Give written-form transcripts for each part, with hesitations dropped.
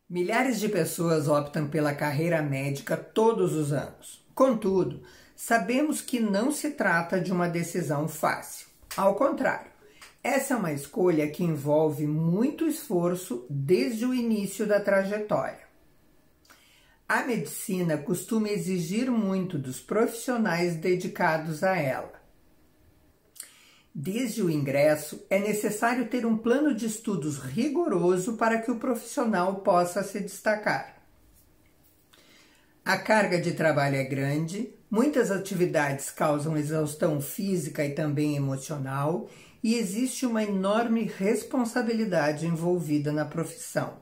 Milhares de pessoas optam pela carreira médica todos os anos. Contudo, sabemos que não se trata de uma decisão fácil. Ao contrário, essa é uma escolha que envolve muito esforço desde o início da trajetória. A medicina costuma exigir muito dos profissionais dedicados a ela. Desde o ingresso, é necessário ter um plano de estudos rigoroso para que o profissional possa se destacar. A carga de trabalho é grande, muitas atividades causam exaustão física e também emocional, e existe uma enorme responsabilidade envolvida na profissão,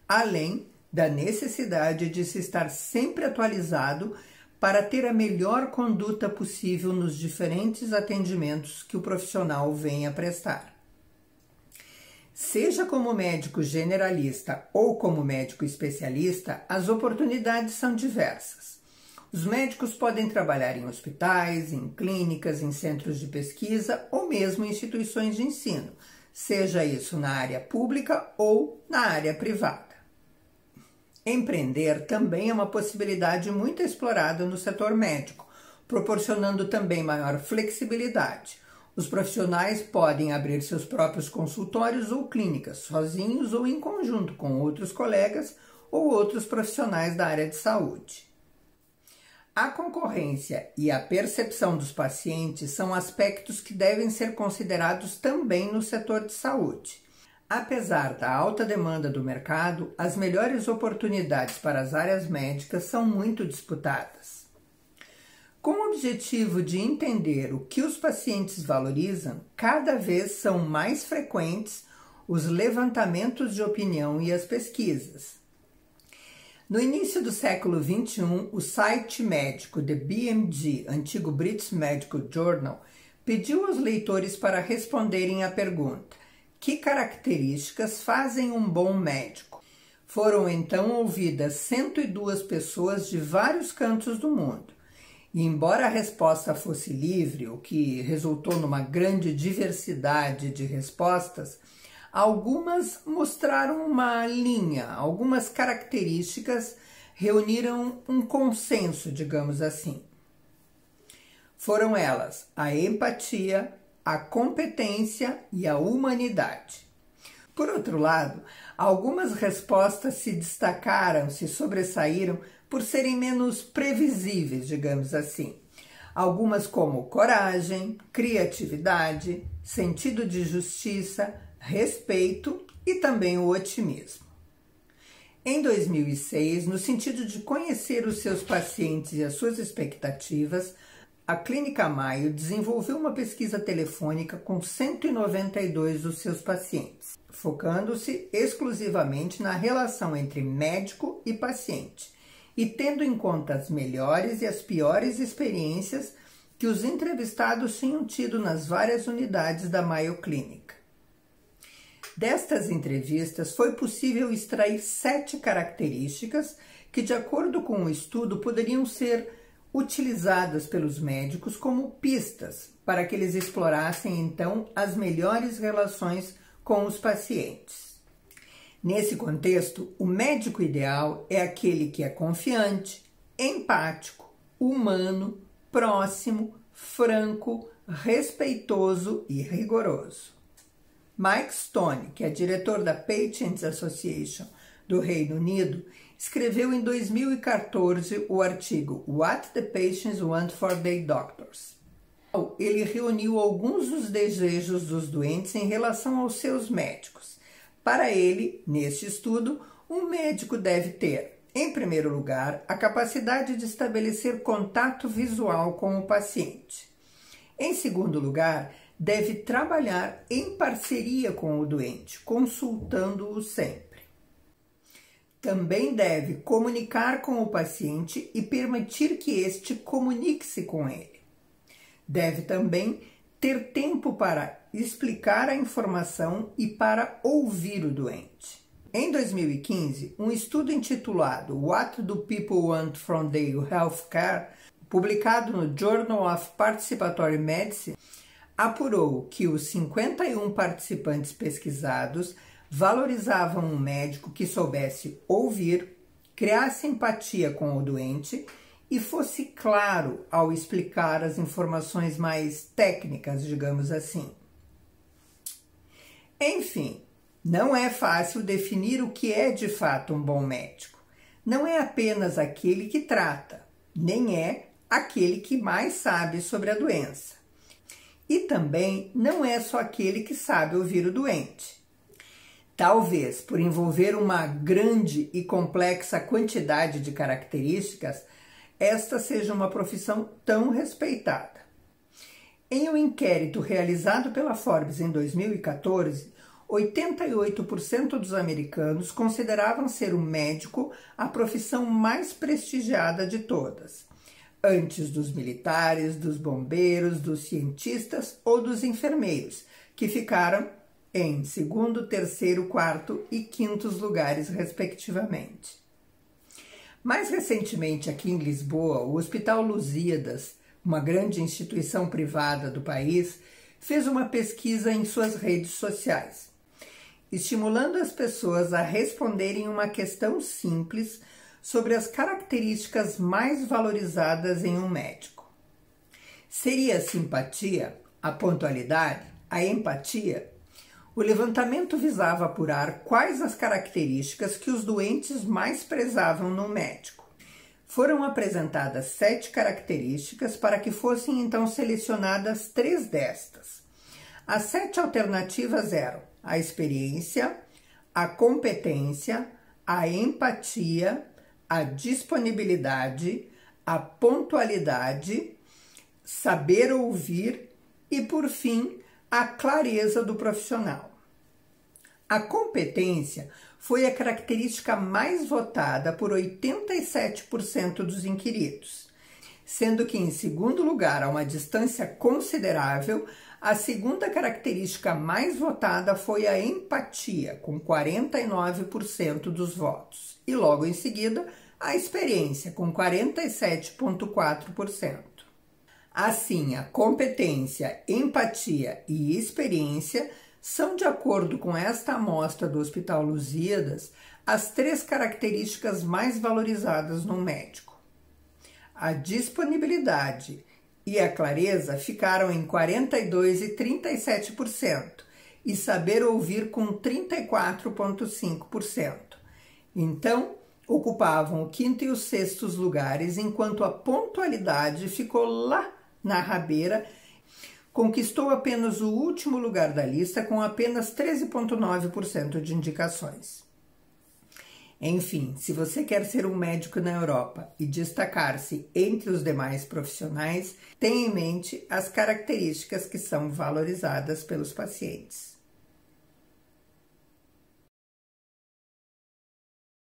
além da necessidade de se estar sempre atualizado para ter a melhor conduta possível nos diferentes atendimentos que o profissional venha prestar. Seja como médico generalista ou como médico especialista, as oportunidades são diversas. Os médicos podem trabalhar em hospitais, em clínicas, em centros de pesquisa ou mesmo em instituições de ensino, seja isso na área pública ou na área privada. Empreender também é uma possibilidade muito explorada no setor médico, proporcionando também maior flexibilidade. Os profissionais podem abrir seus próprios consultórios ou clínicas, sozinhos ou em conjunto com outros colegas ou outros profissionais da área de saúde. A concorrência e a percepção dos pacientes são aspectos que devem ser considerados também no setor de saúde. Apesar da alta demanda do mercado, as melhores oportunidades para as áreas médicas são muito disputadas. Com o objetivo de entender o que os pacientes valorizam, cada vez são mais frequentes os levantamentos de opinião e as pesquisas. No início do século XXI, o site médico The BMJ, antigo British Medical Journal, pediu aos leitores para responderem à pergunta: que características fazem um bom médico? Foram então ouvidas 102 pessoas de vários cantos do mundo. E embora a resposta fosse livre, o que resultou numa grande diversidade de respostas, algumas mostraram uma linha, algumas características reuniram um consenso, digamos assim. Foram elas a empatia, a competência e a humanidade. Por outro lado, algumas respostas se destacaram, se sobressaíram por serem menos previsíveis, digamos assim. Algumas como coragem, criatividade, sentido de justiça, respeito e também o otimismo. Em 2006, no sentido de conhecer os seus pacientes e as suas expectativas, a Clínica Mayo desenvolveu uma pesquisa telefônica com 192 dos seus pacientes, focando-se exclusivamente na relação entre médico e paciente e tendo em conta as melhores e as piores experiências que os entrevistados tinham tido nas várias unidades da Mayo Clinic. Destas entrevistas, foi possível extrair 7 características que, de acordo com o estudo, poderiam ser utilizadas pelos médicos como pistas para que eles explorassem então as melhores relações com os pacientes. Nesse contexto, o médico ideal é aquele que é confiante, empático, humano, próximo, franco, respeitoso e rigoroso. Mike Stone, que é diretor da Patients Association do Reino Unido, escreveu em 2014 o artigo What the Patients Want for Their Doctors. Ele reuniu alguns dos desejos dos doentes em relação aos seus médicos. Para ele, neste estudo, um médico deve ter, em primeiro lugar, a capacidade de estabelecer contato visual com o paciente. Em segundo lugar, deve trabalhar em parceria com o doente, consultando-o sempre. Também deve comunicar com o paciente e permitir que este comunique-se com ele. Deve também ter tempo para explicar a informação e para ouvir o doente. Em 2015, um estudo intitulado What do People Want from Their Healthcare, publicado no Journal of Participatory Medicine, apurou que os 51 participantes pesquisados valorizavam um médico que soubesse ouvir, criasse empatia com o doente e fosse claro ao explicar as informações mais técnicas, digamos assim. Enfim, não é fácil definir o que é de fato um bom médico. Não é apenas aquele que trata, nem é aquele que mais sabe sobre a doença. E também não é só aquele que sabe ouvir o doente. Talvez por envolver uma grande e complexa quantidade de características, esta seja uma profissão tão respeitada. Em um inquérito realizado pela Forbes em 2014, 88% dos americanos consideravam ser o médico a profissão mais prestigiada de todas, antes dos militares, dos bombeiros, dos cientistas ou dos enfermeiros, que ficaram em segundo, terceiro, quarto e quintos lugares, respectivamente. Mais recentemente, aqui em Lisboa, o Hospital Lusíadas, uma grande instituição privada do país, fez uma pesquisa em suas redes sociais, estimulando as pessoas a responderem uma questão simples sobre as características mais valorizadas em um médico. Seria a simpatia, a pontualidade, a empatia? O levantamento visava apurar quais as características que os doentes mais prezavam no médico. Foram apresentadas 7 características para que fossem então selecionadas 3 destas. As 7 alternativas eram a experiência, a competência, a empatia, a disponibilidade, a pontualidade, saber ouvir e, por fim, a clareza do profissional. A competência foi a característica mais votada por 87% dos inquiridos, sendo que, em segundo lugar, a uma distância considerável, a segunda característica mais votada foi a empatia, com 49% dos votos, e logo em seguida, a experiência, com 47,4%. Assim, a competência, empatia e experiência são, de acordo com esta amostra do Hospital Lusíadas, as 3 características mais valorizadas no médico. A disponibilidade e a clareza ficaram em 42% e 37%, e saber ouvir com 34,5%. Então, ocupavam o 5º e o 6º lugares, enquanto a pontualidade ficou lá na rabeira, conquistou apenas o último lugar da lista com apenas 13,9% de indicações. Enfim, se você quer ser um médico na Europa e destacar-se entre os demais profissionais, tenha em mente as características que são valorizadas pelos pacientes.